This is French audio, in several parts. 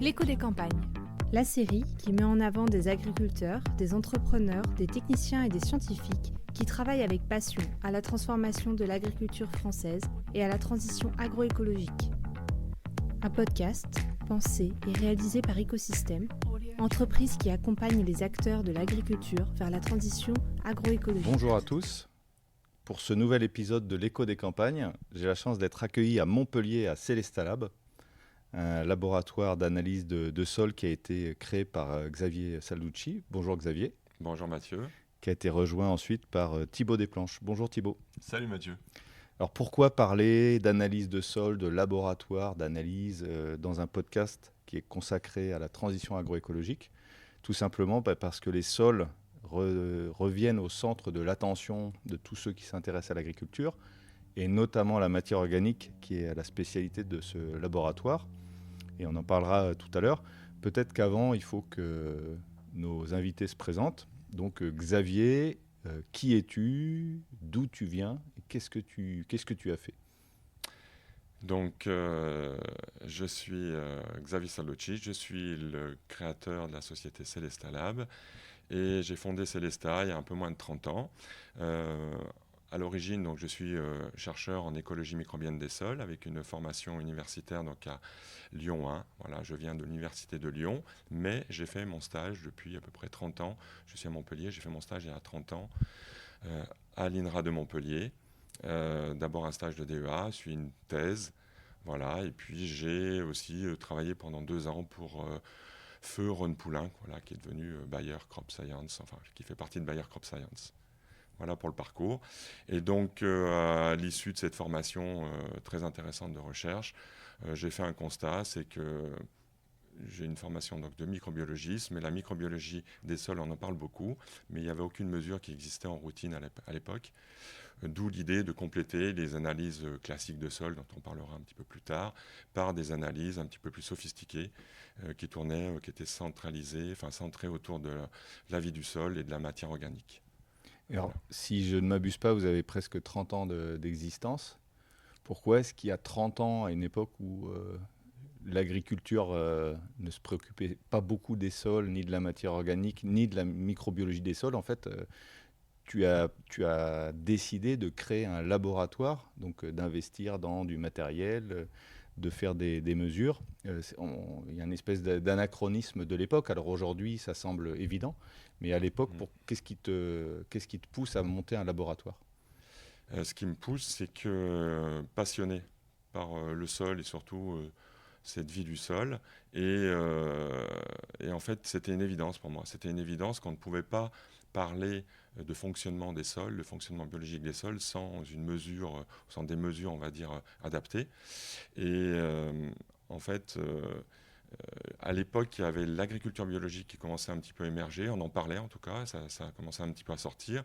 L'écho des campagnes. La série qui met en avant des agriculteurs, des entrepreneurs, des techniciens et des scientifiques qui travaillent avec passion à la transformation de l'agriculture française et à la transition agroécologique. Un podcast pensé et réalisé par Écosystème, entreprise qui accompagne les acteurs de l'agriculture vers la transition agroécologique. Bonjour à tous. Pour ce nouvel épisode de l'écho des campagnes, j'ai la chance d'être accueilli à Montpellier à Célestalab, un laboratoire d'analyse de sol qui a été créé par Xavier Salducci. Bonjour Xavier. Bonjour Mathieu. Qui a été rejoint ensuite par Thibaut Desplanches. Bonjour Thibaut. Salut Mathieu. Alors pourquoi parler d'analyse de sol, de laboratoire d'analyse dans un podcast qui est consacré à la transition agroécologique ? Tout simplement parce que les sols reviennent au centre de l'attention de tous ceux qui s'intéressent à l'agriculture, et notamment la matière organique qui est la spécialité de ce laboratoire. Et on en parlera tout à l'heure. Peut-être qu'avant, il faut que nos invités se présentent. Donc Xavier, qui es-tu ? D'où tu viens ? Et qu'est-ce que tu as fait ? Donc, je suis Xavier Salducci, je suis le créateur de la société Célestalab et j'ai fondé Célesta il y a un peu moins de 30 ans. À l'origine, donc, je suis chercheur en écologie microbienne des sols avec une formation universitaire donc, à Lyon 1. Voilà, je viens de l'université de Lyon, mais j'ai fait mon stage depuis à peu près 30 ans. Je suis à Montpellier, j'ai fait mon stage il y a 30 ans à l'INRA de Montpellier. D'abord un stage de DEA, puis une thèse. Voilà, et puis j'ai aussi travaillé pendant 2 ans pour Feu Rhône-Poulenc, voilà, qui est devenu Bayer Crop Science, enfin qui fait partie de Bayer Crop Science. Voilà pour le parcours. Et donc, à l'issue de cette formation très intéressante de recherche, j'ai fait un constat, c'est que j'ai une formation donc, de microbiologiste, mais la microbiologie des sols, on en parle beaucoup, mais il n'y avait aucune mesure qui existait en routine à l'époque. D'où l'idée de compléter les analyses classiques de sol, dont on parlera un petit peu plus tard, par des analyses un petit peu plus sophistiquées qui étaient centrées autour de la vie du sol et de la matière organique. Alors, si je ne m'abuse pas, vous avez presque 30 ans d'existence. Pourquoi est-ce qu'il y a 30 ans, à une époque où l'agriculture ne se préoccupait pas beaucoup des sols, ni de la matière organique, ni de la microbiologie des sols, en fait, tu as décidé de créer un laboratoire, donc d'investir dans du matériel, de faire des mesures. Il y a une espèce d'anachronisme de l'époque. Alors aujourd'hui, ça semble évident, mais à l'époque, qu'est-ce qui te pousse à monter un laboratoire ? Ce qui me pousse, c'est que passionné par le sol et surtout cette vie du sol. Et en fait, c'était une évidence pour moi. C'était une évidence qu'on ne pouvait pas parler de fonctionnement des sols, de fonctionnement biologique des sols, sans des mesures, on va dire, adaptées. Et en fait, à l'époque, il y avait l'agriculture biologique qui commençait un petit peu à émerger, on en parlait en tout cas, ça a commencé un petit peu à sortir.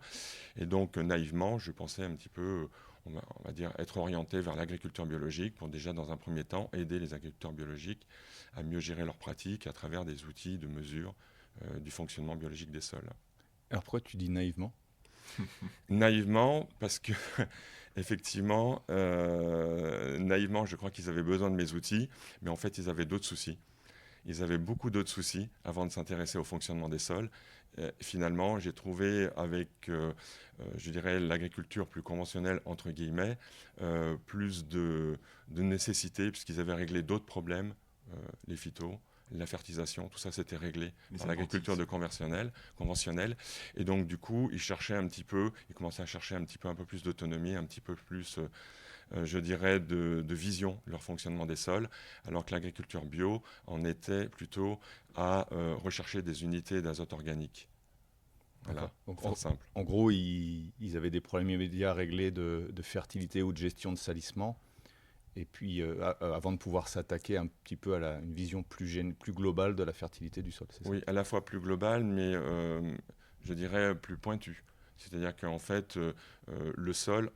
Et donc, naïvement, je pensais un petit peu, on va dire, être orienté vers l'agriculture biologique pour déjà, dans un premier temps, aider les agriculteurs biologiques à mieux gérer leurs pratiques à travers des outils de mesure du fonctionnement biologique des sols. Alors pourquoi tu dis naïvement ? Naïvement, parce que, effectivement, naïvement, je crois qu'ils avaient besoin de mes outils, mais en fait, ils avaient d'autres soucis. Ils avaient beaucoup d'autres soucis avant de s'intéresser au fonctionnement des sols. Finalement, j'ai trouvé avec, je dirais, l'agriculture plus conventionnelle, entre guillemets, plus de nécessité, puisqu'ils avaient réglé d'autres problèmes, les phytos, la fertilisation, tout ça c'était réglé par l'agriculture conventionnelle. Et donc du coup, ils commençaient à chercher un peu plus d'autonomie, un petit peu plus, je dirais, de vision de leur fonctionnement des sols, alors que l'agriculture bio en était plutôt à rechercher des unités d'azote organique. Voilà, donc, simple. En gros, ils avaient des problèmes immédiats à régler de fertilité ou de gestion de salissement. Et puis, avant de pouvoir s'attaquer un petit peu à une vision plus globale de la fertilité du sol, c'est ça ? Oui, à la fois plus globale, mais je dirais plus pointue. C'est-à-dire qu'en fait, le sol,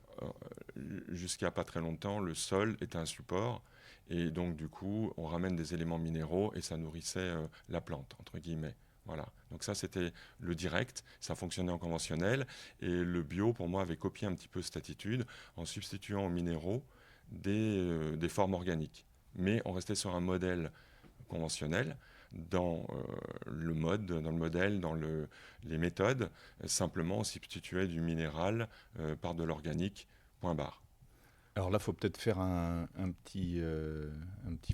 jusqu'à pas très longtemps, le sol était un support. Et donc, du coup, on ramène des éléments minéraux et ça nourrissait la plante, entre guillemets. Voilà. Donc ça, c'était le direct. Ça fonctionnait en conventionnel. Et le bio, pour moi, avait copié un petit peu cette attitude en substituant aux minéraux des formes organiques. Mais on restait sur un modèle conventionnels dans le mode, dans le modèle, dans les méthodes. Simplement, on substituait du minéral par de l'organique, point barre. Alors là, il faut peut-être faire un petit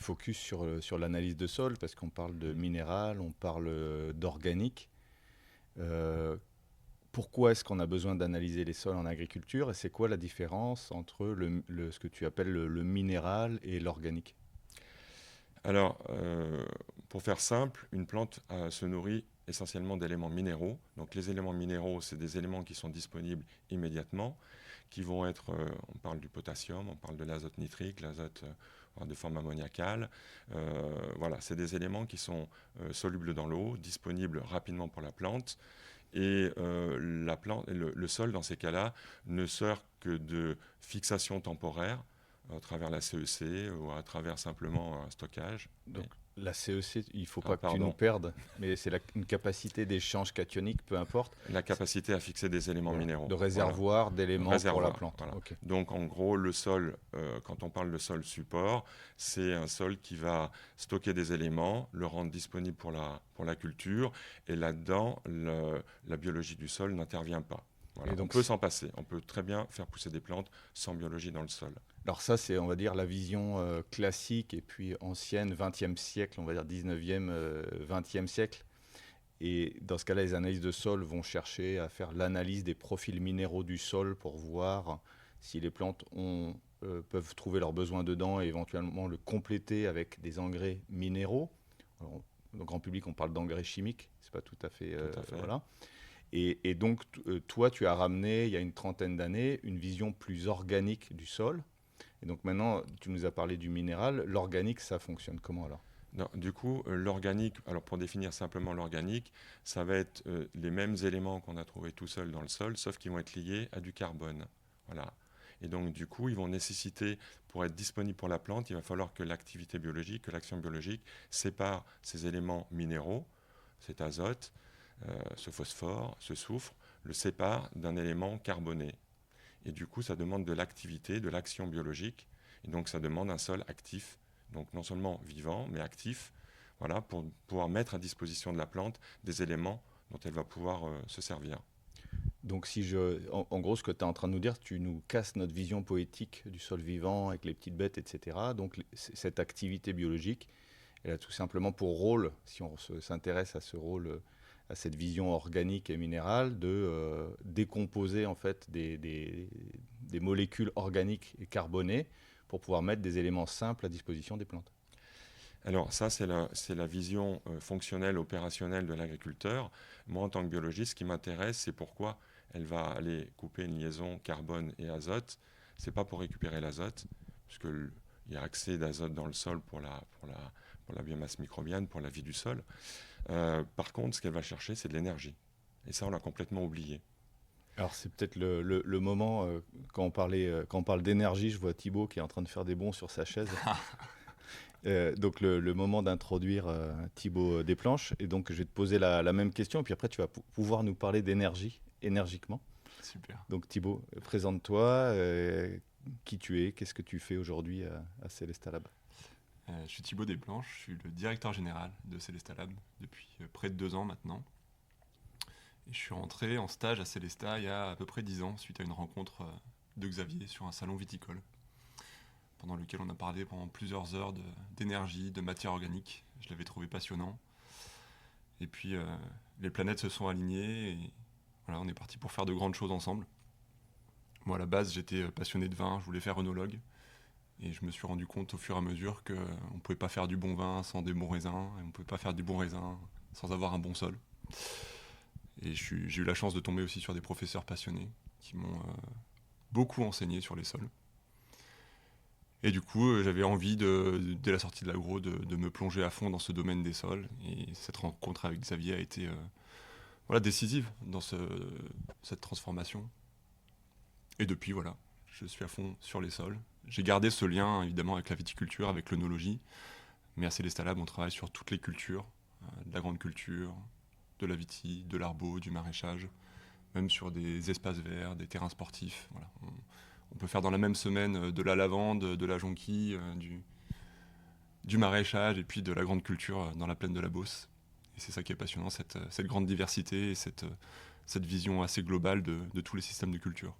focus sur l'analyse de sol, parce qu'on parle de minéral, on parle d'organique. Pourquoi est-ce qu'on a besoin d'analyser les sols en agriculture et c'est quoi la différence entre ce que tu appelles le minéral et l'organique? Alors, pour faire simple, une plante se nourrit essentiellement d'éléments minéraux. Donc les éléments minéraux, c'est des éléments qui sont disponibles immédiatement, qui vont être, on parle du potassium, on parle de l'azote nitrique, l'azote de forme ammoniacale. Voilà, c'est des éléments qui sont solubles dans l'eau, disponibles rapidement pour la plante. Et la plante, le sol, dans ces cas-là, ne sert que de fixation temporaire à travers la CEC ou à travers simplement un stockage. Donc la CEC, il ne faut pas que tu pardon. nous perdes, mais c'est une capacité d'échange cationique, peu importe. La capacité à fixer des éléments minéraux. De réservoir d'éléments pour la plante. Voilà. Okay. Donc en gros, le sol, quand on parle de sol support, c'est un sol qui va stocker des éléments, le rendre disponible pour la culture, et là-dedans, la biologie du sol n'intervient pas. Voilà. Donc, on peut s'en passer, on peut très bien faire pousser des plantes sans biologie dans le sol. Alors ça, c'est, on va dire, la vision classique et puis ancienne, 20e siècle, on va dire 19e, 20e siècle. Et dans ce cas-là, les analyses de sol vont chercher à faire l'analyse des profils minéraux du sol pour voir si les plantes peuvent trouver leurs besoins dedans et éventuellement le compléter avec des engrais minéraux. Alors, dans le grand public, on parle d'engrais chimiques, c'est pas tout à fait. Voilà. Et donc, toi, tu as ramené, il y a une trentaine d'années, une vision plus organique du sol. Et donc maintenant, tu nous as parlé du minéral. L'organique, ça fonctionne comment alors? Non, du coup, l'organique, alors pour définir simplement l'organique, ça va être les mêmes éléments qu'on a trouvés tout seuls dans le sol, sauf qu'ils vont être liés à du carbone. Voilà. Et donc, du coup, ils vont nécessiter, pour être disponibles pour la plante, il va falloir que l'activité biologique, que l'action biologique sépare ces éléments minéraux, cet azote, ce phosphore, ce soufre, le sépare d'un élément carboné. Et du coup, ça demande de l'activité, de l'action biologique. Et donc, ça demande un sol actif, donc non seulement vivant, mais actif, voilà, pour pouvoir mettre à disposition de la plante des éléments dont elle va pouvoir se servir. Donc, en gros, ce que tu es en train de nous dire, tu nous casses notre vision poétique du sol vivant avec les petites bêtes, etc. Donc, cette activité biologique, elle a tout simplement pour rôle, si on s'intéresse à ce rôle, à cette vision organique et minérale, de décomposer en fait des molécules organiques et carbonées pour pouvoir mettre des éléments simples à disposition des plantes. Alors ça, c'est la vision fonctionnelle, opérationnelle de l'agriculteur. Moi, en tant que biologiste, ce qui m'intéresse, c'est pourquoi elle va aller couper une liaison carbone et azote. Ce n'est pas pour récupérer l'azote, puisqu'il y a accès d'azote dans le sol pour la biomasse microbienne, pour la vie du sol. Par contre, ce qu'elle va chercher, c'est de l'énergie. Et ça, on l'a complètement oublié. Alors c'est peut-être le moment, quand on parle d'énergie, je vois Thibaut qui est en train de faire des bonds sur sa chaise. Donc le moment d'introduire Thibaut Desplanches. Et donc je vais te poser la même question, et puis après tu vas pouvoir nous parler d'énergie, énergiquement. Super. Donc Thibaut, présente-toi, qui tu es, qu'est-ce que tu fais aujourd'hui à Célestat Lab? Je suis Thibaut Desplanches, je suis le directeur général de Célestat Lab depuis près de 2 ans maintenant. Et je suis rentré en stage à Célestat il y a à peu près 10 ans, suite à une rencontre de Xavier sur un salon viticole, pendant lequel on a parlé pendant plusieurs heures d'énergie, de matière organique. Je l'avais trouvé passionnant. Et puis les planètes se sont alignées et voilà, on est parti pour faire de grandes choses ensemble. Moi à la base j'étais passionné de vin, je voulais faire œnologue. Et je me suis rendu compte au fur et à mesure qu'on ne pouvait pas faire du bon vin sans des bons raisins, et on ne pouvait pas faire du bon raisin sans avoir un bon sol. Et j'ai eu la chance de tomber aussi sur des professeurs passionnés qui m'ont beaucoup enseigné sur les sols. Et du coup, j'avais envie, dès la sortie de l'agro, de me plonger à fond dans ce domaine des sols. Et cette rencontre avec Xavier a été décisive dans cette transformation. Et depuis, voilà, je suis à fond sur les sols. J'ai gardé ce lien, évidemment, avec la viticulture, avec l'œnologie. Mais à Célestat Lab, on travaille sur toutes les cultures, de la grande culture, de la vitie, de l'arbo, du maraîchage, même sur des espaces verts, des terrains sportifs. Voilà. On peut faire dans la même semaine de la lavande, de la jonquille, du maraîchage et puis de la grande culture dans la plaine de la Beauce. Et c'est ça qui est passionnant, cette grande diversité et cette vision assez globale de tous les systèmes de culture.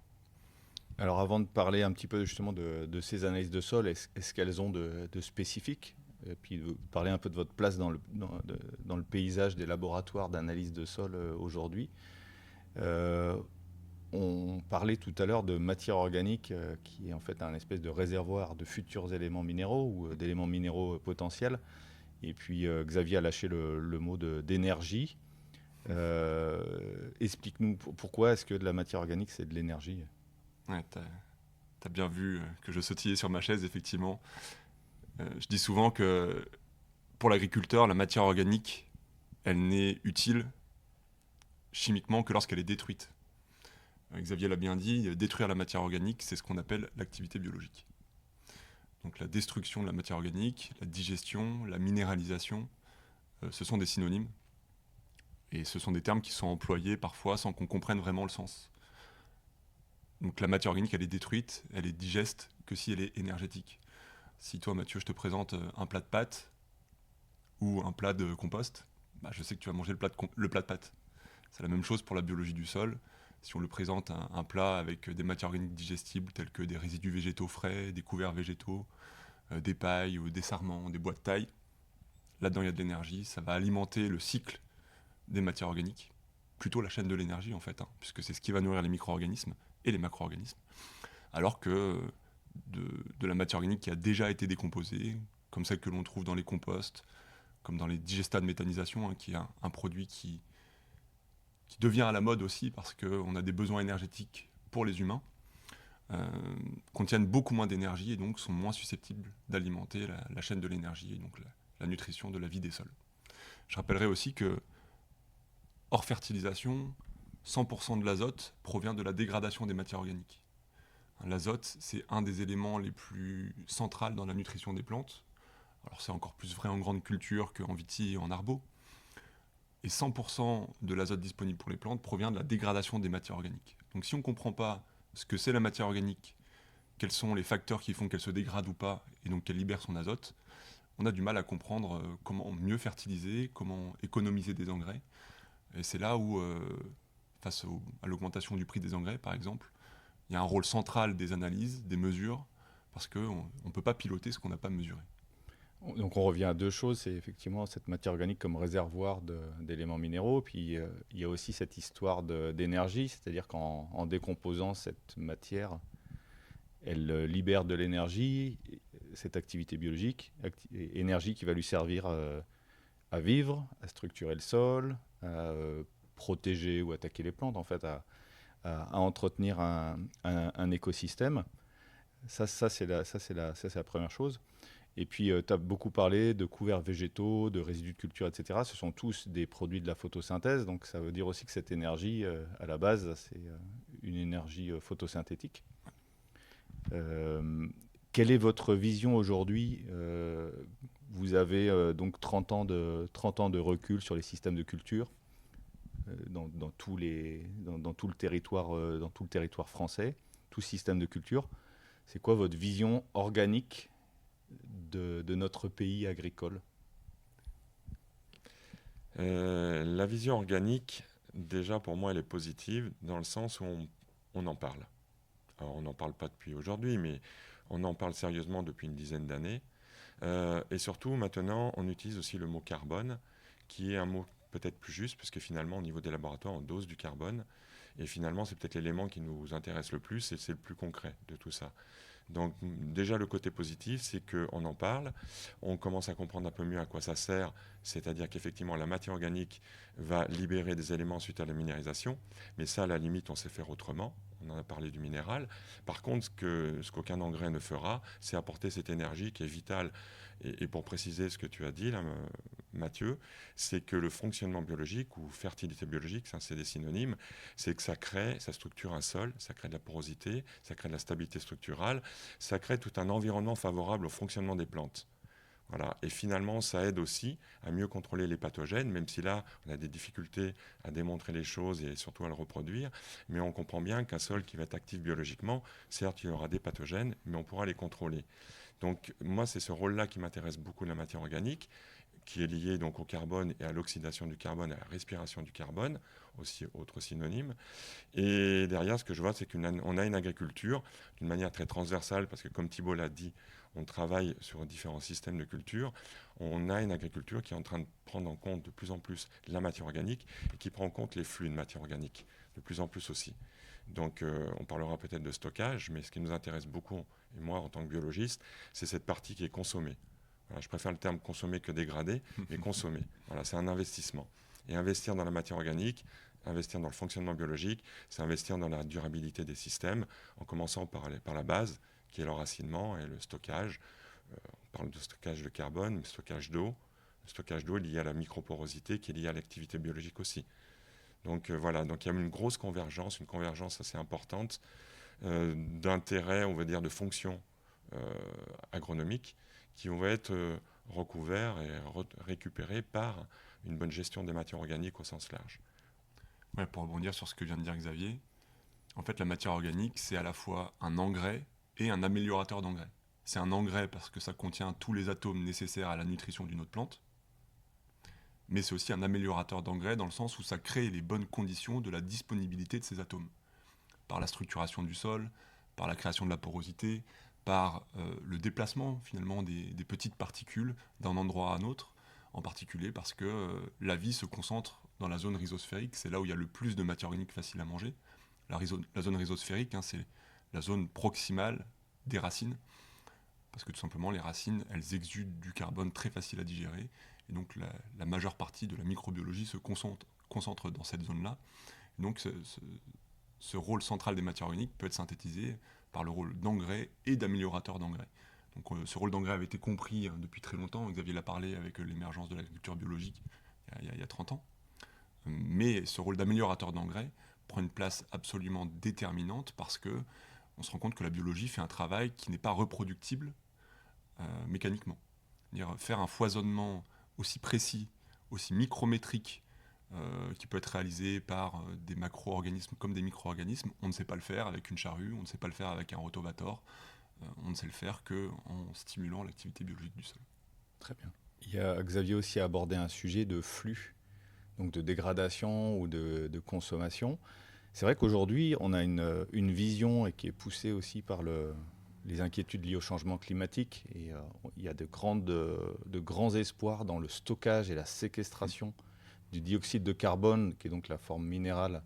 Alors avant de parler un petit peu justement de ces analyses de sol, est-ce qu'elles ont de spécifique? Et puis de parler un peu de votre place dans le paysage des laboratoires d'analyse de sol aujourd'hui. On parlait tout à l'heure de matière organique qui est en fait un espèce de réservoir de futurs éléments minéraux ou d'éléments minéraux potentiels. Et puis Xavier a lâché le mot d'énergie. Explique-nous pourquoi est-ce que de la matière organique c'est de l'énergie? Ouais, t'as bien vu que je sautillais sur ma chaise, effectivement. Je dis souvent que pour l'agriculteur, la matière organique, elle n'est utile chimiquement que lorsqu'elle est détruite. Xavier l'a bien dit, détruire la matière organique, c'est ce qu'on appelle l'activité biologique. Donc la destruction de la matière organique, la digestion, la minéralisation, ce sont des synonymes. Et ce sont des termes qui sont employés parfois sans qu'on comprenne vraiment le sens. Donc la matière organique, elle est détruite, elle est digeste que si elle est énergétique. Si toi, Mathieu, je te présente un plat de pâtes ou un plat de compost, je sais que tu vas manger le plat de pâtes. C'est la même chose pour la biologie du sol. Si on le présente un plat avec des matières organiques digestibles telles que des résidus végétaux frais, des couverts végétaux, des pailles ou des sarments, des bois de taille, là-dedans il y a de l'énergie, ça va alimenter le cycle des matières organiques, plutôt la chaîne de l'énergie en fait, puisque c'est ce qui va nourrir les micro-organismes et les macro-organismes, alors que de la matière organique qui a déjà été décomposée, comme celle que l'on trouve dans les composts, comme dans les digestats de méthanisation, qui est un produit qui devient à la mode aussi parce qu'on a des besoins énergétiques pour les humains, contiennent beaucoup moins d'énergie et donc sont moins susceptibles d'alimenter la chaîne de l'énergie et donc la nutrition de la vie des sols. Je rappellerai aussi que, hors fertilisation, 100% de l'azote provient de la dégradation des matières organiques. L'azote, c'est un des éléments les plus centraux dans la nutrition des plantes. Alors c'est encore plus vrai en grande culture qu'en vitis et en arbo. Et 100% de l'azote disponible pour les plantes provient de la dégradation des matières organiques. Donc si on ne comprend pas ce que c'est la matière organique, quels sont les facteurs qui font qu'elle se dégrade ou pas, et donc qu'elle libère son azote, on a du mal à comprendre comment mieux fertiliser, comment économiser des engrais. Et c'est là où, face à l'augmentation du prix des engrais par exemple, il y a un rôle central des analyses, des mesures, parce qu'on ne peut pas piloter ce qu'on n'a pas mesuré. Donc on revient à deux choses, c'est effectivement cette matière organique comme réservoir d'éléments minéraux, puis il y a aussi cette histoire d'énergie, c'est-à-dire qu'en décomposant cette matière, elle libère de l'énergie, cette activité biologique, énergie qui va lui servir à vivre, à structurer le sol, à protéger ou attaquer les plantes, en fait, à entretenir un écosystème. Ça c'est la première chose. Et puis, tu as beaucoup parlé de couverts végétaux, de résidus de culture, etc. Ce sont tous des produits de la photosynthèse. Donc, ça veut dire aussi que cette énergie, à la base, c'est une énergie photosynthétique. Quelle est votre vision aujourd'hui? Vous avez donc 30 ans de recul sur les systèmes de culture dans tout le territoire français, tout système de culture. C'est quoi votre vision organique de notre pays agricole? La vision organique, déjà pour moi, elle est positive dans le sens où on en parle. Alors, on n'en parle pas depuis aujourd'hui, mais on en parle sérieusement depuis une dizaine d'années. Et surtout, maintenant, on utilise aussi le mot carbone, qui est un mot peut-être plus juste, parce que finalement, au niveau des laboratoires, on dose du carbone. Et finalement, c'est peut-être l'élément qui nous intéresse le plus, et c'est le plus concret de tout ça. Donc déjà le côté positif, c'est qu'on en parle, on commence à comprendre un peu mieux à quoi ça sert, c'est-à-dire qu'effectivement la matière organique va libérer des éléments suite à la minéralisation, mais ça à la limite on sait faire autrement, on en a parlé du minéral. Par contre ce qu'aucun engrais ne fera, c'est apporter cette énergie qui est vitale. Et pour préciser ce que tu as dit là, Mathieu, c'est que le fonctionnement biologique ou fertilité biologique, ça c'est des synonymes, c'est que ça structure un sol, ça crée de la porosité, ça crée de la stabilité structurale, ça crée tout un environnement favorable au fonctionnement des plantes. Voilà. Et finalement, ça aide aussi à mieux contrôler les pathogènes, même si là, on a des difficultés à démontrer les choses et surtout à le reproduire. Mais on comprend bien qu'un sol qui va être actif biologiquement, certes, il y aura des pathogènes, mais on pourra les contrôler. Donc moi, c'est ce rôle-là qui m'intéresse beaucoup de la matière organique, qui est lié donc au carbone et à l'oxydation du carbone, à la respiration du carbone, aussi autre synonyme. Et derrière, ce que je vois, c'est qu'on a une agriculture d'une manière très transversale, parce que comme Thibault l'a dit, on travaille sur différents systèmes de culture. On a une agriculture qui est en train de prendre en compte de plus en plus la matière organique et qui prend en compte les flux de matière organique, de plus en plus aussi. Donc on parlera peut-être de stockage, mais ce qui nous intéresse beaucoup, et moi en tant que biologiste, c'est cette partie qui est consommée. Voilà, je préfère le terme consommer que dégradé, mais consommer. Voilà, c'est un investissement. Et investir dans la matière organique, investir dans le fonctionnement biologique, c'est investir dans la durabilité des systèmes, en commençant par la base, qui est l'enracinement et le stockage. On parle de stockage de carbone, mais stockage d'eau. Le stockage d'eau est lié à la microporosité, qui est liée à l'activité biologique aussi. Donc voilà, donc il y a une grosse convergence, une convergence assez importante d'intérêts, on va dire, de fonctions agronomiques qui vont être recouverts et récupérés par une bonne gestion des matières organiques au sens large. Ouais, pour rebondir sur ce que vient de dire Xavier, en fait la matière organique c'est à la fois un engrais et un améliorateur d'engrais. C'est un engrais parce que ça contient tous les atomes nécessaires à la nutrition d'une autre plante, mais c'est aussi un améliorateur d'engrais dans le sens où ça crée les bonnes conditions de la disponibilité de ces atomes, par la structuration du sol, par la création de la porosité, par le déplacement finalement des petites particules d'un endroit à un autre, en particulier parce que la vie se concentre dans la zone rhizosphérique, c'est là où il y a le plus de matière organique facile à manger. La zone rhizosphérique, c'est la zone proximale des racines, parce que tout simplement les racines, elles exudent du carbone très facile à digérer, et donc la majeure partie de la microbiologie se concentre dans cette zone-là. Et donc ce rôle central des matières organiques peut être synthétisé par le rôle d'engrais et d'améliorateur d'engrais. Donc ce rôle d'engrais avait été compris depuis très longtemps, Xavier l'a parlé avec l'émergence de l'agriculture biologique il y a 30 ans. Mais ce rôle d'améliorateur d'engrais prend une place absolument déterminante parce que on se rend compte que la biologie fait un travail qui n'est pas reproductible mécaniquement. C'est-à-dire faire un foisonnement aussi précis, aussi micrométrique, qui peut être réalisé par des macro-organismes comme des micro-organismes, on ne sait pas le faire avec une charrue, on ne sait pas le faire avec un rotovator, on ne sait le faire qu'en stimulant l'activité biologique du sol. Très bien. Il y a Xavier aussi a abordé un sujet de flux, donc de dégradation ou de consommation. C'est vrai qu'aujourd'hui, on a une vision et qui est poussée aussi par les inquiétudes liées au changement climatique. Et il y a de grands espoirs dans le stockage et la séquestration du dioxyde de carbone, qui est donc la forme minérale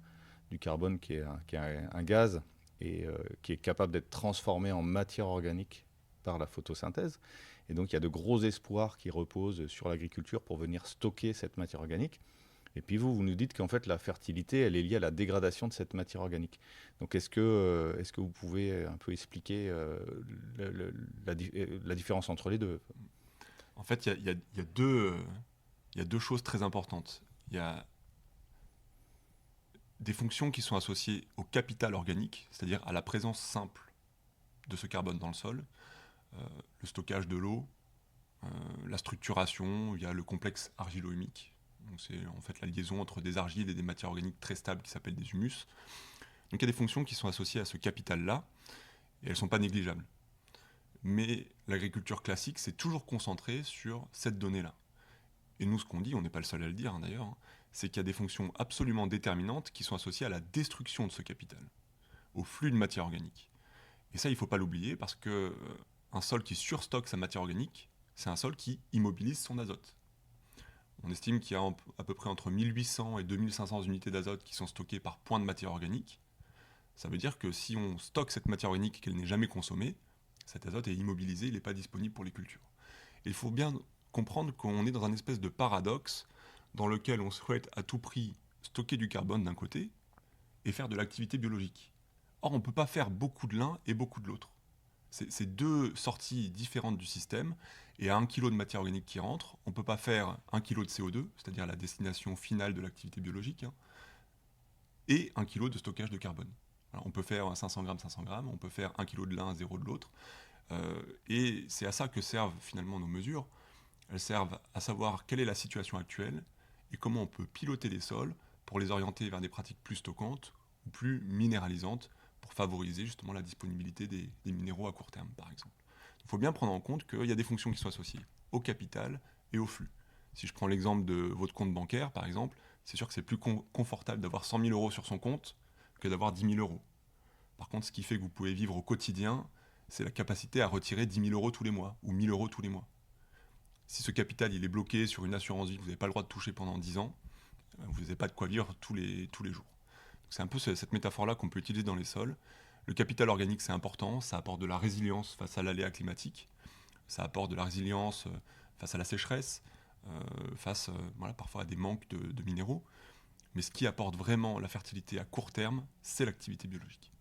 du carbone, qui est un gaz, et qui est capable d'être transformé en matière organique par la photosynthèse. Et donc il y a de gros espoirs qui reposent sur l'agriculture pour venir stocker cette matière organique. Et puis vous nous dites qu'en fait la fertilité, elle est liée à la dégradation de cette matière organique. Donc est-ce que vous pouvez un peu expliquer la différence entre les deux ? En fait, il y a deux choses très importantes. Il y a des fonctions qui sont associées au capital organique, c'est-à-dire à la présence simple de ce carbone dans le sol, le stockage de l'eau, la structuration, il y a le complexe argilo-humique. Donc c'est en fait la liaison entre des argiles et des matières organiques très stables qui s'appellent des humus. Donc il y a des fonctions qui sont associées à ce capital-là, et elles ne sont pas négligeables. Mais l'agriculture classique s'est toujours concentrée sur cette donnée-là. Et nous, ce qu'on dit, on n'est pas le seul à le dire d'ailleurs, c'est qu'il y a des fonctions absolument déterminantes qui sont associées à la destruction de ce capital, au flux de matière organique. Et ça, il ne faut pas l'oublier, parce qu'un sol qui surstocke sa matière organique, c'est un sol qui immobilise son azote. On estime qu'il y a à peu près entre 1800 et 2500 unités d'azote qui sont stockées par point de matière organique. Ça veut dire que si on stocke cette matière organique et qu'elle n'est jamais consommée, cet azote est immobilisé, il n'est pas disponible pour les cultures. Et il faut bien comprendre qu'on est dans un espèce de paradoxe dans lequel on souhaite à tout prix stocker du carbone d'un côté et faire de l'activité biologique. Or, on ne peut pas faire beaucoup de l'un et beaucoup de l'autre. C'est deux sorties différentes du système, et à 1 kg de matière organique qui rentre, on ne peut pas faire 1 kg de CO2, c'est-à-dire la destination finale de l'activité biologique, et 1 kg de stockage de carbone. Alors, on peut faire 500 grammes, on peut faire 1 kg de l'un, 0 de l'autre, et c'est à ça que servent finalement nos mesures. Elles servent à savoir quelle est la situation actuelle et comment on peut piloter les sols pour les orienter vers des pratiques plus stockantes ou plus minéralisantes pour favoriser justement la disponibilité des minéraux à court terme, par exemple. Il faut bien prendre en compte qu'il y a des fonctions qui sont associées au capital et au flux. Si je prends l'exemple de votre compte bancaire, par exemple, c'est sûr que c'est plus confortable d'avoir 100 000 euros sur son compte que d'avoir 10 000 euros. Par contre, ce qui fait que vous pouvez vivre au quotidien, c'est la capacité à retirer 10 000 euros tous les mois ou 1 000 euros tous les mois. Si ce capital il est bloqué sur une assurance vie que vous n'avez pas le droit de toucher pendant 10 ans, vous n'avez pas de quoi vivre tous les jours. Donc c'est un peu cette métaphore-là qu'on peut utiliser dans les sols. Le capital organique, c'est important, ça apporte de la résilience face à l'aléa climatique, ça apporte de la résilience face à la sécheresse, face parfois à des manques de minéraux. Mais ce qui apporte vraiment la fertilité à court terme, c'est l'activité biologique.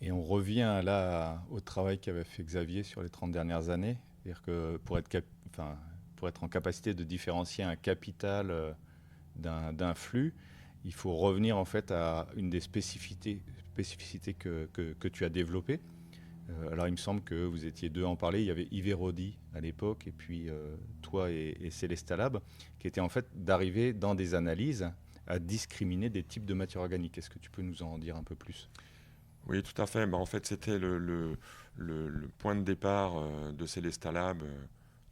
Et on revient là au travail qu'avait fait Xavier sur les 30 dernières années. C'est-à-dire que pour être en capacité de différencier un capital d'un flux, il faut revenir en fait à une des spécificités que tu as développées. Alors il me semble que vous étiez deux à en parler. Il y avait Yves Rodi à l'époque et puis toi et Célestalab, qui étaient en fait d'arriver dans des analyses à discriminer des types de matières organiques. Est-ce que tu peux nous en dire un peu plus ? Oui, tout à fait. En fait, c'était le point de départ de Célestalab,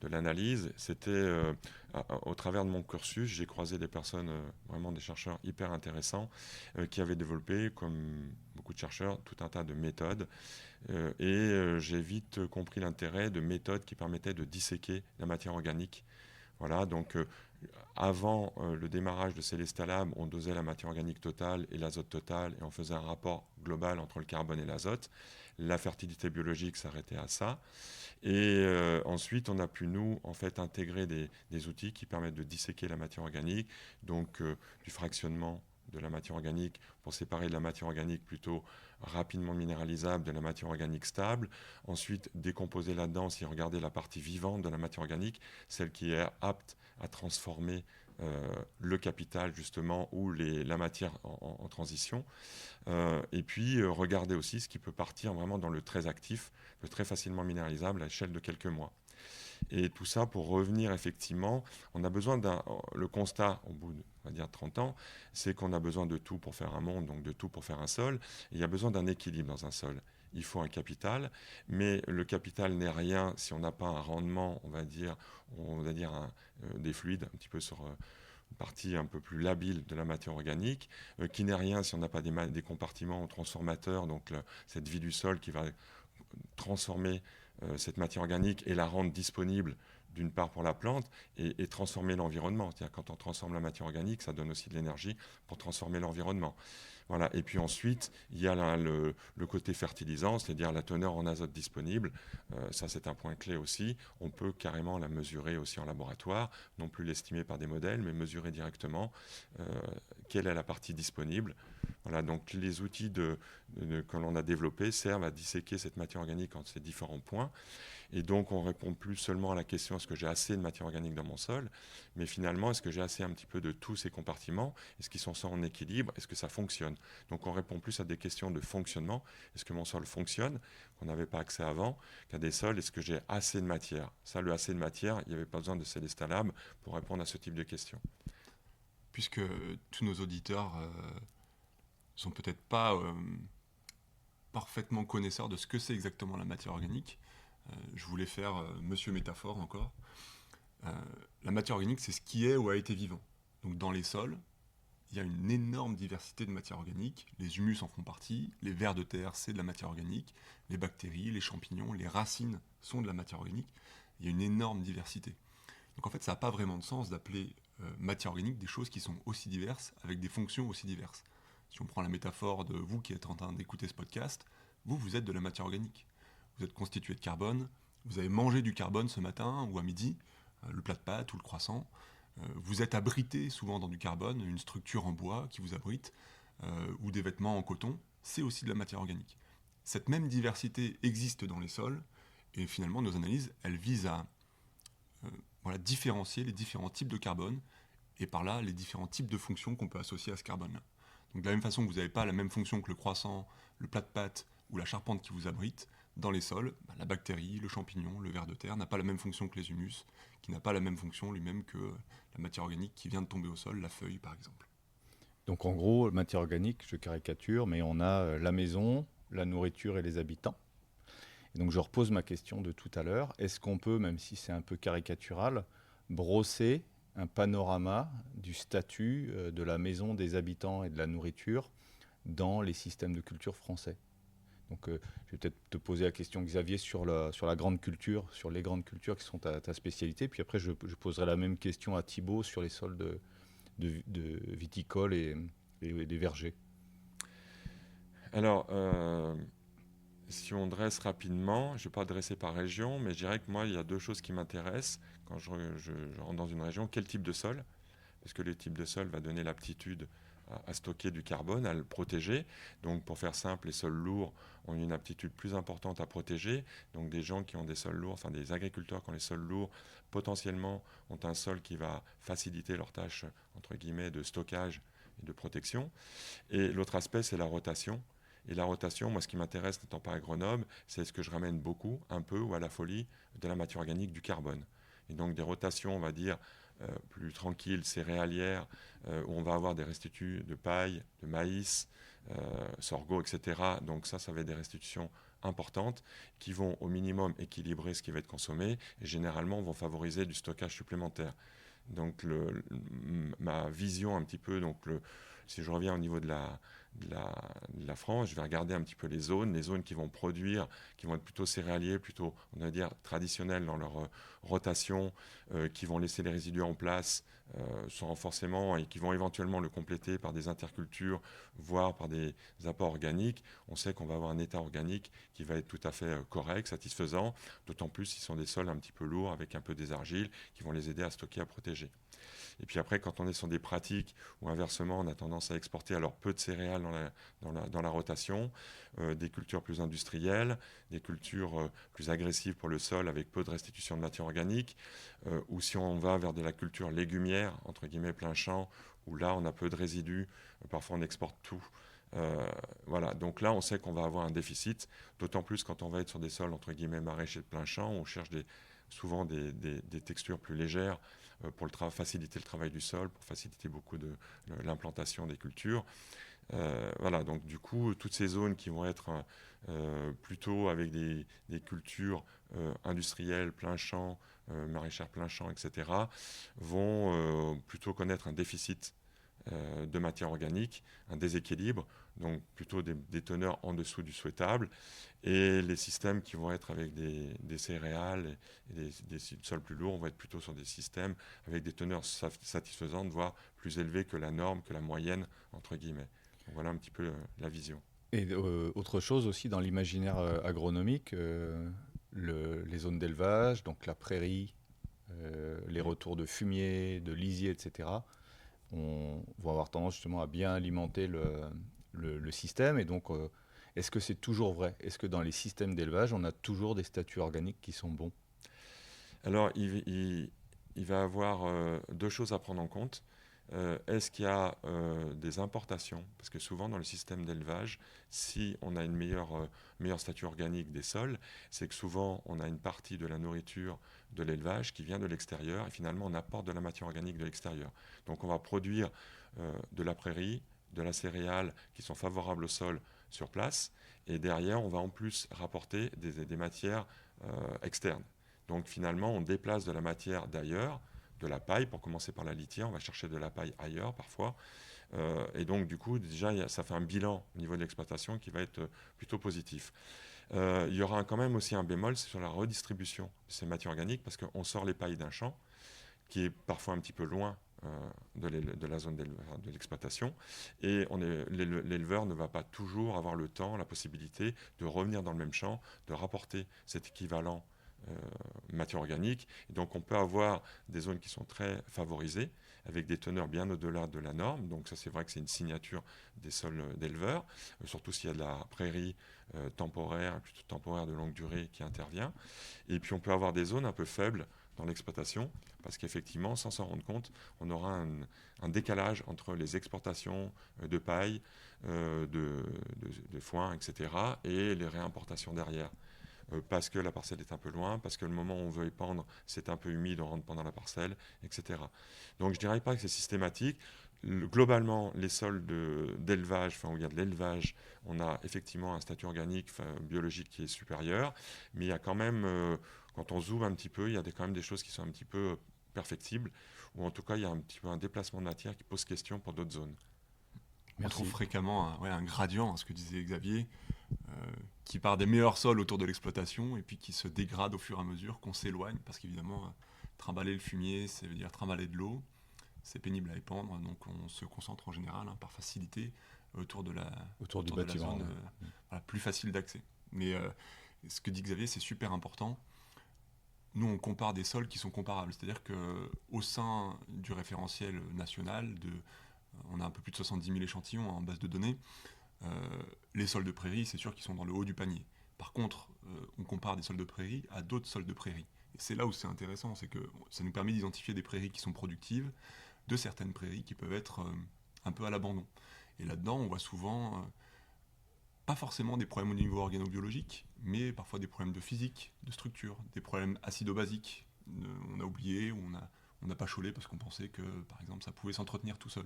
de l'analyse. C'était au travers de mon cursus, j'ai croisé des personnes, vraiment des chercheurs hyper intéressants, qui avaient développé, comme beaucoup de chercheurs, tout un tas de méthodes. J'ai vite compris l'intérêt de méthodes qui permettaient de disséquer la matière organique. Voilà, donc avant le démarrage de Célestalab, on dosait la matière organique totale et l'azote total et on faisait un rapport global entre le carbone et l'azote. La fertilité biologique s'arrêtait à ça. Et ensuite, on a pu, nous, en fait, intégrer des outils qui permettent de disséquer la matière organique, donc du fractionnement de la matière organique pour séparer de la matière organique plutôt rapidement minéralisable de la matière organique stable. Ensuite, décomposer là-dedans, si vous regardez la partie vivante de la matière organique, celle qui est apte à transformer le capital justement ou la matière en transition. Et puis regarder aussi ce qui peut partir vraiment dans le très actif, le très facilement minéralisable à l'échelle de quelques mois. Et tout ça pour revenir effectivement, on a besoin le constat au bout de, on va dire 30 ans, c'est qu'on a besoin de tout pour faire un monde, donc de tout pour faire un sol. Et il y a besoin d'un équilibre dans un sol. Il faut un capital, mais le capital n'est rien si on n'a pas un rendement, on va dire des fluides, un petit peu sur une partie un peu plus labile de la matière organique, qui n'est rien si on n'a pas des compartiments transformateurs, donc cette vie du sol qui va transformer cette matière organique et la rendre disponible d'une part pour la plante et transformer l'environnement. C'est-à-dire quand on transforme la matière organique, ça donne aussi de l'énergie pour transformer l'environnement. Voilà. Et puis ensuite, il y a le côté fertilisant, c'est-à-dire la teneur en azote disponible. Ça, c'est un point clé aussi. On peut carrément la mesurer aussi en laboratoire, non plus l'estimer par des modèles, mais mesurer directement quelle est la partie disponible. Voilà, donc les outils que l'on a développés servent à disséquer cette matière organique en ces différents points. Et donc, on répond plus seulement à la question est-ce que j'ai assez de matière organique dans mon sol, mais finalement, est-ce que j'ai assez un petit peu de tous ces compartiments? Est-ce qu'ils sont en équilibre? Est-ce que ça fonctionne? Donc, on répond plus à des questions de fonctionnement. Est-ce que mon sol fonctionne, qu'on n'avait pas accès avant, qu'à des sols, est-ce que j'ai assez de matière? Ça, le assez de matière, il n'y avait pas besoin de Célestalab pour répondre à ce type de questions. Puisque tous nos auditeurs sont peut-être pas parfaitement connaisseurs de ce que c'est exactement la matière organique, je voulais faire monsieur métaphore encore. La matière organique, c'est ce qui est ou a été vivant. Donc dans les sols, il y a une énorme diversité de matière organique. Les humus en font partie, les vers de terre, c'est de la matière organique, les bactéries, les champignons, les racines sont de la matière organique. Il y a une énorme diversité. Donc en fait, ça n'a pas vraiment de sens d'appeler matière organique des choses qui sont aussi diverses, avec des fonctions aussi diverses. Si on prend la métaphore de vous qui êtes en train d'écouter ce podcast, vous êtes de la matière organique. Vous êtes constitué de carbone, vous avez mangé du carbone ce matin ou à midi, le plat de pâtes ou le croissant. Vous êtes abrité souvent dans du carbone, une structure en bois qui vous abrite, ou des vêtements en coton, c'est aussi de la matière organique. Cette même diversité existe dans les sols, et finalement nos analyses, elles visent à différencier les différents types de carbone, et par là les différents types de fonctions qu'on peut associer à ce carbone-là. Donc de la même façon que vous n'avez pas la même fonction que le croissant, le plat de pâtes ou la charpente qui vous abrite, dans les sols, la bactérie, le champignon, le ver de terre n'a pas la même fonction que les humus, qui n'a pas la même fonction lui-même que la matière organique qui vient de tomber au sol, la feuille par exemple. Donc en gros, matière organique, je caricature, mais on a la maison, la nourriture et les habitants. Et donc je repose ma question de tout à l'heure. Est-ce qu'on peut, même si c'est un peu caricatural, brosser un panorama du statut de la maison, des habitants et de la nourriture dans les systèmes de culture français? Donc je vais peut-être te poser la question, Xavier, sur la grande culture, sur les grandes cultures qui sont ta spécialité. Puis après, je poserai la même question à Thibaut sur les sols de viticoles et des vergers. Alors, si on dresse rapidement, je ne vais pas dresser par région, mais je dirais que moi, il y a deux choses qui m'intéressent quand je rentre dans une région. Quel type de sol? Parce que le type de sol va donner l'aptitude à stocker du carbone, à le protéger. Donc, pour faire simple, les sols lourds ont une aptitude plus importante à protéger. Donc, des gens qui ont des sols lourds, enfin des agriculteurs qui ont les sols lourds, potentiellement ont un sol qui va faciliter leur tâche, entre guillemets, de stockage et de protection. Et l'autre aspect, c'est la rotation. Et la rotation, moi, ce qui m'intéresse, n'étant pas agronome, c'est ce que je ramène beaucoup, un peu ou à la folie, de la matière organique, du carbone. Et donc des rotations, on va dire, plus tranquilles, céréalières, où on va avoir des restituts de paille, de maïs, sorgho, etc. Donc ça va être des restitutions importantes qui vont au minimum équilibrer ce qui va être consommé et généralement vont favoriser du stockage supplémentaire. Donc ma vision un petit peu, si je reviens au niveau de la France, je vais regarder un petit peu les zones qui vont produire, qui vont être plutôt céréaliers, plutôt, on va dire, traditionnels dans leur rotation, qui vont laisser les résidus en place sans renforcement et qui vont éventuellement le compléter par des intercultures, voire par des apports organiques. On sait qu'on va avoir un état organique qui va être tout à fait correct, satisfaisant, d'autant plus s'ils sont des sols un petit peu lourds avec un peu des argiles qui vont les aider à stocker, à protéger. Et puis après, quand on est sur des pratiques où inversement, on a tendance à exporter alors peu de céréales dans la rotation, des cultures plus industrielles, des cultures plus agressives pour le sol avec peu de restitution de matière organique, ou si on va vers de la culture légumière, entre guillemets plein champ, où là on a peu de résidus, parfois on exporte tout. Voilà, donc là on sait qu'on va avoir un déficit, d'autant plus quand on va être sur des sols entre guillemets maraîchers de plein champ, on cherche souvent des textures plus légères pour faciliter le travail du sol, pour faciliter beaucoup de l'implantation des cultures. Voilà, donc du coup, toutes ces zones qui vont être plutôt avec des cultures industrielles, plein champ, maraîchères plein champ, etc., vont plutôt connaître un déficit de matière organique, un déséquilibre, donc plutôt des teneurs en dessous du souhaitable, et les systèmes qui vont être avec des céréales et des sols plus lourds, on va être plutôt sur des systèmes avec des teneurs satisfaisantes, voire plus élevées que la norme, que la moyenne, entre guillemets. Donc voilà un petit peu la vision. Et autre chose aussi dans l'imaginaire agronomique, les zones d'élevage, donc la prairie, les retours de fumier, de lisier, etc., vont avoir tendance justement à bien alimenter le système. Et donc, est-ce que c'est toujours vrai? Est-ce que dans les systèmes d'élevage, on a toujours des statuts organiques qui sont bons? Alors, il va y avoir deux choses à prendre en compte. Est-ce qu'il y a des importations? Parce que souvent dans le système d'élevage, si on a une meilleure statut organique des sols, c'est que souvent on a une partie de la nourriture de l'élevage qui vient de l'extérieur et finalement on apporte de la matière organique de l'extérieur. Donc on va produire de la prairie, de la céréale qui sont favorables au sol sur place et derrière on va en plus rapporter des matières externes. Donc finalement on déplace de la matière d'ailleurs, de la paille, pour commencer par la litière, on va chercher de la paille ailleurs parfois. Et donc du coup, déjà, ça fait un bilan au niveau de l'exploitation qui va être plutôt positif. Il y aura quand même aussi un bémol, c'est sur la redistribution de ces matières organiques, parce qu'on sort les pailles d'un champ, qui est parfois un petit peu loin de la zone de l'exploitation, et l'éleveur ne va pas toujours avoir le temps, la possibilité de revenir dans le même champ, de rapporter cet équivalent matière organique. Et donc on peut avoir des zones qui sont très favorisées avec des teneurs bien au-delà de la norme. Donc ça c'est vrai que c'est une signature des sols d'éleveurs, surtout s'il y a de la prairie temporaire, plutôt temporaire de longue durée qui intervient. Et puis on peut avoir des zones un peu faibles dans l'exploitation parce qu'effectivement, sans s'en rendre compte, on aura un décalage entre les exportations de paille, de foin, etc. et les réimportations derrière. Parce que la parcelle est un peu loin, parce que le moment où on veut épandre, c'est un peu humide, on rentre pendant la parcelle, etc. Donc je ne dirais pas que c'est systématique. Globalement, les sols d'élevage, où il y a de l'élevage, on a effectivement un statut organique, biologique qui est supérieur, mais il y a quand même, quand on zoome un petit peu, il y a quand même des choses qui sont un petit peu perfectibles, ou en tout cas, il y a un petit peu un déplacement de matière qui pose question pour d'autres zones. On trouve fréquemment un gradient, ce que disait Xavier, qui part des meilleurs sols autour de l'exploitation et puis qui se dégrade au fur et à mesure qu'on s'éloigne, parce qu'évidemment, trimballer le fumier, ça veut dire trimballer de l'eau. C'est pénible à épandre, donc on se concentre en général, par facilité, autour de la bâtiment, zone plus facile d'accès. Mais ce que dit Xavier, c'est super important. Nous, on compare des sols qui sont comparables. C'est-à-dire qu'au sein du référentiel national, on a un peu plus de 70 000 échantillons en base de données. Les sols de prairie, c'est sûr qu'ils sont dans le haut du panier. Par contre, on compare des sols de prairie à d'autres sols de prairie. Et c'est là où c'est intéressant, c'est que ça nous permet d'identifier des prairies qui sont productives, de certaines prairies qui peuvent être un peu à l'abandon. Et là-dedans, on voit souvent, pas forcément des problèmes au niveau organobiologique, mais parfois des problèmes de physique, de structure, des problèmes acido-basiques. On a oublié, ou on n'a pas cholé parce qu'on pensait que, par exemple, ça pouvait s'entretenir tout seul.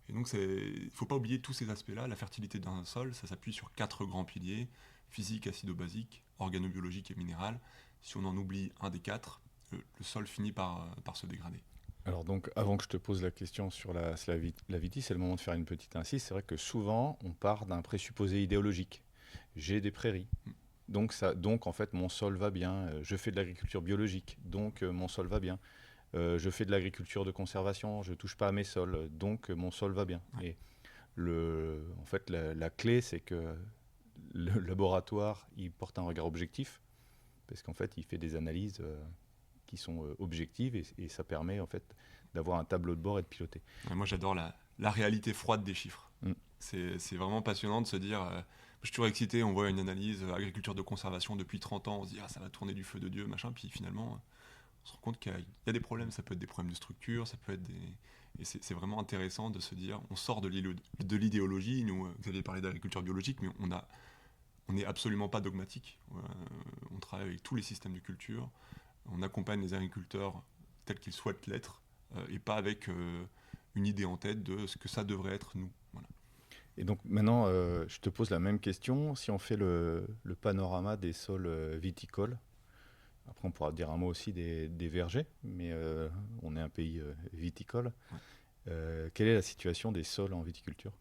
Et donc, il ne faut pas oublier tous ces aspects-là. La fertilité d'un sol, ça s'appuie sur 4 grands piliers: physique, acido-basique, organobiologique et minéral. Si on en oublie un des 4, le sol finit par se dégrader. Alors donc, avant que je te pose la question sur la vitie, c'est le moment de faire une petite incise. C'est vrai que souvent, on part d'un présupposé idéologique. J'ai des prairies, donc en fait, mon sol va bien. Je fais de l'agriculture biologique, donc mon sol va bien. Je fais de l'agriculture de conservation, je ne touche pas à mes sols, donc mon sol va bien. Ouais. Et en fait, la clé, c'est que le laboratoire, il porte un regard objectif, parce qu'en fait, il fait des analyses qui sont objectives, et ça permet en fait d'avoir un tableau de bord et de piloter. Ouais, moi, j'adore la réalité froide des chiffres. C'est vraiment passionnant de se dire... je suis toujours excité, on voit une analyse agriculture de conservation depuis 30 ans, on se dit ça va tourner du feu de Dieu, machin, puis finalement... on se rend compte qu'il y a des problèmes. Ça peut être des problèmes de structure, ça peut être des... Et c'est vraiment intéressant de se dire, on sort de l'idéologie. Nous, vous avez parlé d'agriculture biologique, mais on n'est absolument pas dogmatique. On travaille avec tous les systèmes de culture. On accompagne les agriculteurs tels qu'ils souhaitent l'être, et pas avec une idée en tête de ce que ça devrait être, nous. Voilà. Et donc maintenant, je te pose la même question. Si on fait le panorama des sols viticoles, après on pourra dire un mot aussi des vergers, mais on est un pays viticole. Ouais. Quelle est la situation des sols en viticulture ?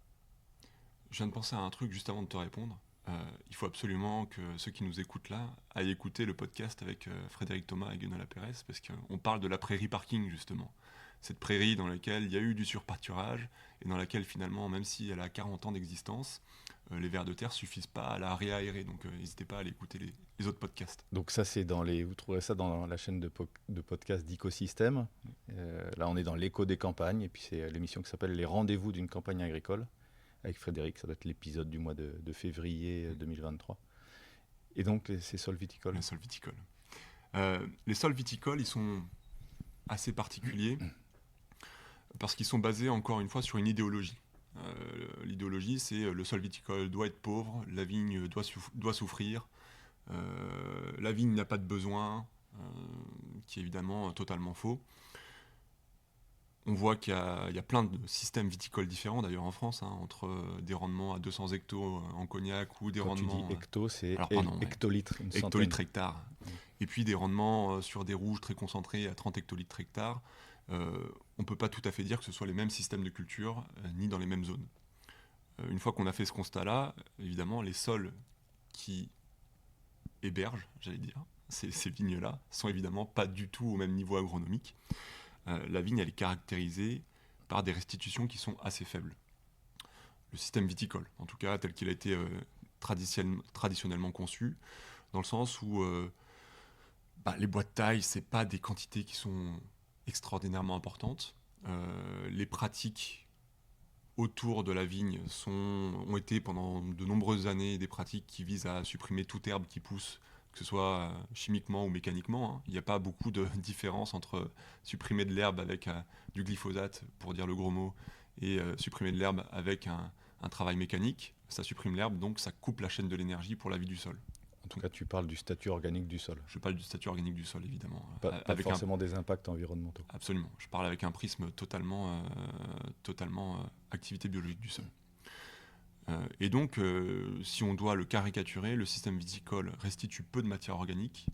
Je viens de penser à un truc juste avant de te répondre. Il faut absolument que ceux qui nous écoutent là aillent écouter le podcast avec Frédéric Thomas et Guenola Pérez, parce qu'on parle de la prairie parking, justement. Cette prairie dans laquelle il y a eu du surpâturage, et dans laquelle finalement, même si elle a 40 ans d'existence, les vers de terre ne suffisent pas à la réaérer. Donc n'hésitez pas à aller écouter les autres podcasts. Donc ça, vous trouverez ça dans la chaîne de podcast d'Écosystème. Là, on est dans l'écho des campagnes, et puis c'est l'émission qui s'appelle Les rendez-vous d'une campagne agricole, avec Frédéric. Ça doit être l'épisode du mois de février 2023. Et donc, ces sols viticoles. Les sols viticoles. Les sols viticoles, ils sont assez particuliers parce qu'ils sont basés, encore une fois, sur une idéologie. L'idéologie, c'est le sol viticole doit être pauvre, la vigne doit souffrir, la vigne n'a pas de besoin, qui est évidemment totalement faux. On voit qu'il y a plein de systèmes viticoles différents, d'ailleurs en France, entre des rendements à 200 hectos en cognac ou des Quand rendements... tu dis hecto, c'est hectolitres, une centaine. Hectolitres hectares. Et puis des rendements sur des rouges très concentrés à 30 hectolitres hectares. On ne peut pas tout à fait dire que ce soit les mêmes systèmes de culture, ni dans les mêmes zones. Une fois qu'on a fait ce constat-là, évidemment, les sols qui hébergent, j'allais dire, ces vignes-là, sont évidemment pas du tout au même niveau agronomique. La vigne, elle est caractérisée par des restitutions qui sont assez faibles. Le système viticole, en tout cas, tel qu'il a été traditionnellement conçu, dans le sens où les bois de taille, c'est pas des quantités qui sont extraordinairement importantes. Les pratiques autour de la vigne ont été pendant de nombreuses années des pratiques qui visent à supprimer toute herbe qui pousse, que ce soit chimiquement ou mécaniquement. Il n'y a pas beaucoup de différence entre supprimer de l'herbe avec du glyphosate, pour dire le gros mot, et supprimer de l'herbe avec un travail mécanique. Ça supprime l'herbe, donc ça coupe la chaîne de l'énergie pour la vie du sol. En tout cas, tu parles du statut organique du sol. Je parle du statut organique du sol, évidemment. Pas forcément des impacts environnementaux. Absolument. Je parle avec un prisme totalement activité biologique du sol. Et donc, si on doit le caricaturer, le système viticole restitue peu de matière organique.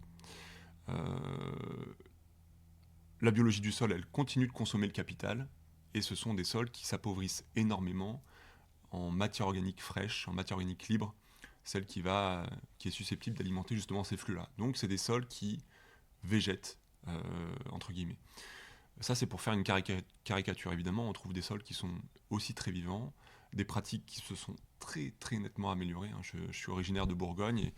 La biologie du sol, elle continue de consommer le capital, et ce sont des sols qui s'appauvrissent énormément en matière organique fraîche, en matière organique libre, celle qui est susceptible d'alimenter justement ces flux-là. Donc c'est des sols qui végètent, entre guillemets. Ça, c'est pour faire une caricature. Évidemment, on trouve des sols qui sont aussi très vivants, des pratiques qui se sont très, très nettement améliorées. Je suis originaire de Bourgogne,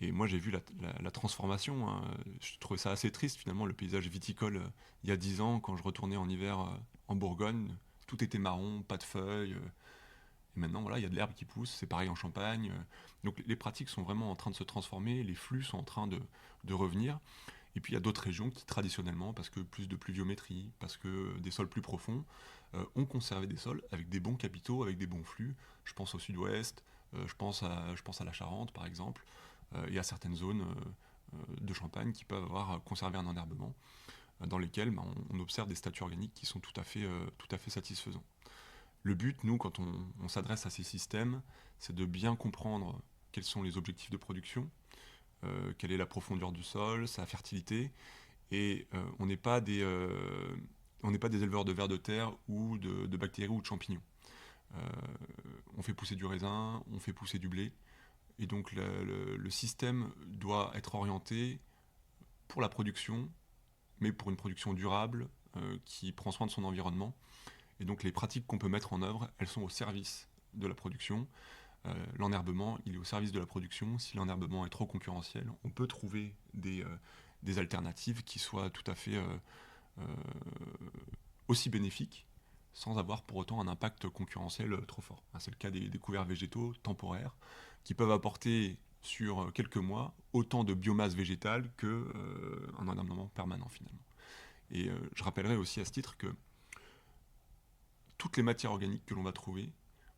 et moi, j'ai vu la transformation. Je trouvais ça assez triste, finalement, le paysage viticole. Il y a 10 ans, quand je retournais en hiver en Bourgogne, tout était marron, pas de feuilles. Et maintenant, voilà, il y a de l'herbe qui pousse. C'est pareil en Champagne. Donc, les pratiques sont vraiment en train de se transformer. Les flux sont en train de revenir. Et puis, il y a d'autres régions qui, traditionnellement, parce que plus de pluviométrie, parce que des sols plus profonds, ont conservé des sols avec des bons capitaux, avec des bons flux. Je pense au sud-ouest, je pense à la Charente, par exemple. Il y a certaines zones de Champagne qui peuvent avoir conservé un enherbement, dans lesquelles on observe des statuts organiques qui sont tout à fait satisfaisants. Le but, nous, quand on s'adresse à ces systèmes, c'est de bien comprendre quels sont les objectifs de production, quelle est la profondeur du sol, sa fertilité, et on n'est pas des éleveurs de vers de terre ou de bactéries ou de champignons. On fait pousser du raisin, on fait pousser du blé, et donc le système doit être orienté pour la production, mais pour une production durable qui prend soin de son environnement. Et donc les pratiques qu'on peut mettre en œuvre, elles sont au service de la production. L'enherbement, il est au service de la production. Si l'enherbement est trop concurrentiel, on peut trouver des alternatives qui soient tout à fait aussi bénéfiques, sans avoir pour autant un impact concurrentiel trop fort. C'est le cas des couverts végétaux temporaires, qui peuvent apporter sur quelques mois autant de biomasse végétale qu'un enherbement permanent finalement. Et je rappellerai aussi à ce titre que toutes les matières organiques que l'on va trouver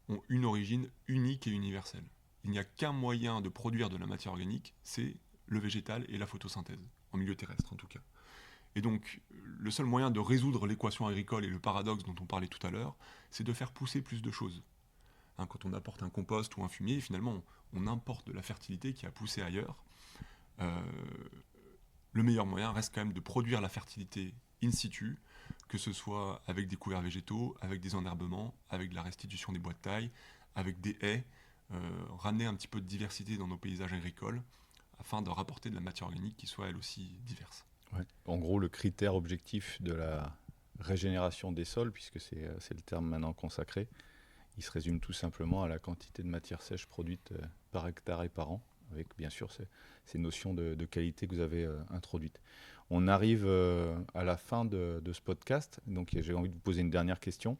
ont une origine unique et universelle. Il n'y a qu'un moyen de produire de la matière organique, c'est le végétal et la photosynthèse, en milieu terrestre en tout cas. Et donc, le seul moyen de résoudre l'équation agricole et le paradoxe dont on parlait tout à l'heure, c'est de faire pousser plus de choses. Quand on apporte un compost ou un fumier, finalement, on importe de la fertilité qui a poussé ailleurs. Le meilleur moyen reste quand même de produire la fertilité in situ, que ce soit avec des couverts végétaux, avec des enherbements, avec de la restitution des bois de taille, avec des haies, ramener un petit peu de diversité dans nos paysages agricoles, afin de rapporter de la matière organique qui soit elle aussi diverse. Ouais. En gros, le critère objectif de la régénération des sols, puisque c'est le terme maintenant consacré, il se résume tout simplement à la quantité de matière sèche produite par hectare et par an, avec bien sûr ces notions de qualité que vous avez introduites. On arrive à la fin de ce podcast, donc j'ai envie de vous poser une dernière question.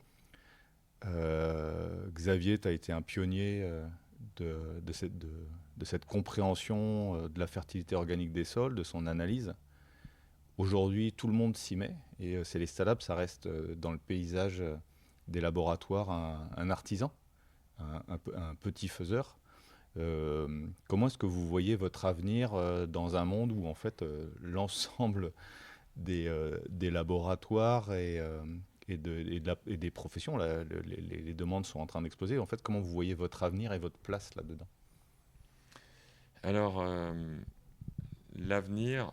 Xavier, tu as été un pionnier de cette compréhension de la fertilité organique des sols, de son analyse. Aujourd'hui, tout le monde s'y met, et Célestalab, ça reste dans le paysage des laboratoires un artisan, un petit faiseur. Comment est-ce que vous voyez votre avenir dans un monde où en fait l'ensemble des laboratoires et des professions, les demandes sont en train d'exploser. En fait, comment vous voyez votre avenir et votre place là-dedans? Alors, l'avenir,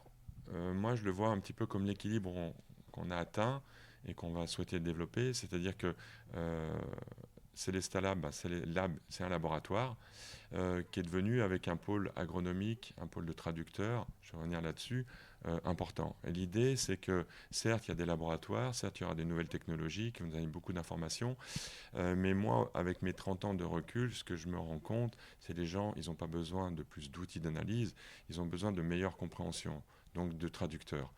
moi je le vois un petit peu comme l'équilibre qu'on a atteint et qu'on va souhaiter développer, c'est-à-dire que Célestalab, c'est un laboratoire qui est devenu avec un pôle agronomique, un pôle de traducteurs, je vais revenir là-dessus, important. Et l'idée, c'est que certes, il y a des laboratoires, certes, il y aura des nouvelles technologies qui vont donner beaucoup d'informations, mais moi, avec mes 30 ans de recul, ce que je me rends compte, c'est que les gens, ils n'ont pas besoin de plus d'outils d'analyse, ils ont besoin de meilleure compréhension, donc de traducteurs.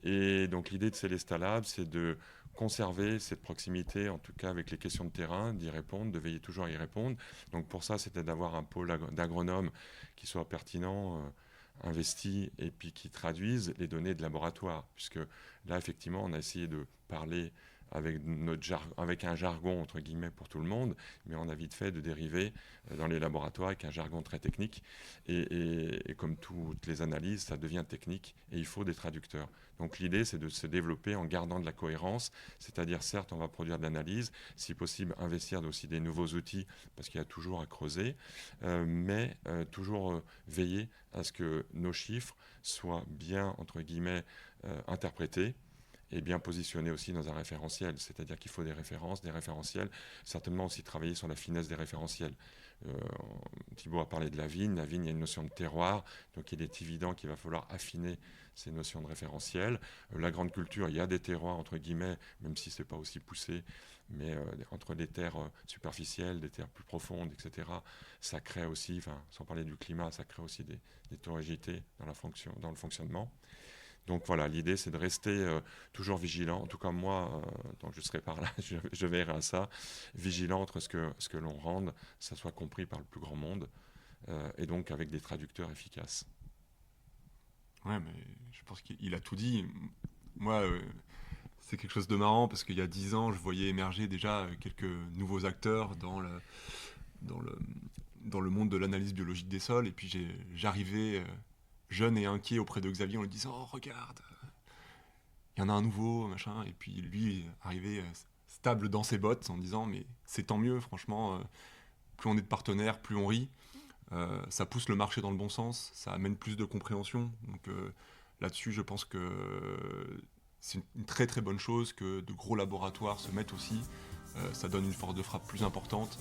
Et donc l'idée de Célestalab, c'est de conserver cette proximité, en tout cas avec les questions de terrain, d'y répondre, de veiller toujours à y répondre. Donc pour ça, c'était d'avoir un pôle d'agronomes qui soit pertinent, investi, et puis qui traduisent les données de laboratoire. Puisque là, effectivement, on a essayé de parler avec un jargon entre guillemets pour tout le monde, mais on a vite fait de dériver dans les laboratoires avec un jargon très technique. Et comme toutes les analyses, ça devient technique et il faut des traducteurs. Donc l'idée, c'est de se développer en gardant de la cohérence, c'est-à-dire certes, on va produire de l'analyse, si possible investir aussi des nouveaux outils, parce qu'il y a toujours à creuser, mais toujours veiller à ce que nos chiffres soient bien, entre guillemets, interprétés, et bien positionné aussi dans un référentiel. C'est-à-dire qu'il faut des références, des référentiels, certainement aussi travailler sur la finesse des référentiels. Thibaut a parlé de la vigne, il y a une notion de terroir, donc il est évident qu'il va falloir affiner ces notions de référentiel. La grande culture, il y a des terroirs, entre guillemets, même si ce n'est pas aussi poussé, mais entre des terres superficielles, des terres plus profondes, etc., ça crée aussi, sans parler du climat, ça crée aussi des hétérogénéités dans le fonctionnement. Donc voilà, l'idée c'est de rester toujours vigilant, en tout cas moi, donc je serai par là, je verrai à ça, vigilant entre ce que l'on rende, ça soit compris par le plus grand monde, et donc avec des traducteurs efficaces. Ouais, mais je pense qu'il a tout dit. Moi, c'est quelque chose de marrant parce qu'il y a 10 ans, je voyais émerger déjà quelques nouveaux acteurs dans le monde de l'analyse biologique des sols, et puis j'arrivais jeune et inquiet auprès de Xavier en lui disant « Oh, regarde, il y en a un nouveau, machin », et puis lui arrivait stable dans ses bottes en disant « Mais c'est tant mieux, franchement, plus on est de partenaires, plus on rit, ça pousse le marché dans le bon sens, ça amène plus de compréhension. » Donc là-dessus, je pense que c'est une très très bonne chose que de gros laboratoires se mettent aussi. Ça donne une force de frappe plus importante,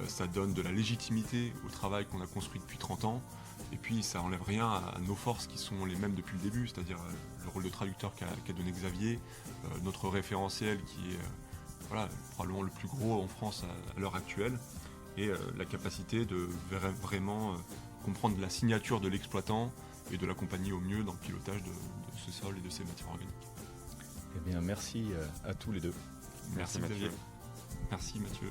ça donne de la légitimité au travail qu'on a construit depuis 30 ans. Et puis ça enlève rien à nos forces qui sont les mêmes depuis le début, c'est-à-dire le rôle de traducteur qu'a donné Xavier, notre référentiel qui est probablement le plus gros en France à l'heure actuelle, et la capacité de vraiment comprendre la signature de l'exploitant et de l'accompagner au mieux dans le pilotage de ce sol et de ces matières organiques. Eh bien, merci à tous les deux. Merci Xavier. Merci Mathieu.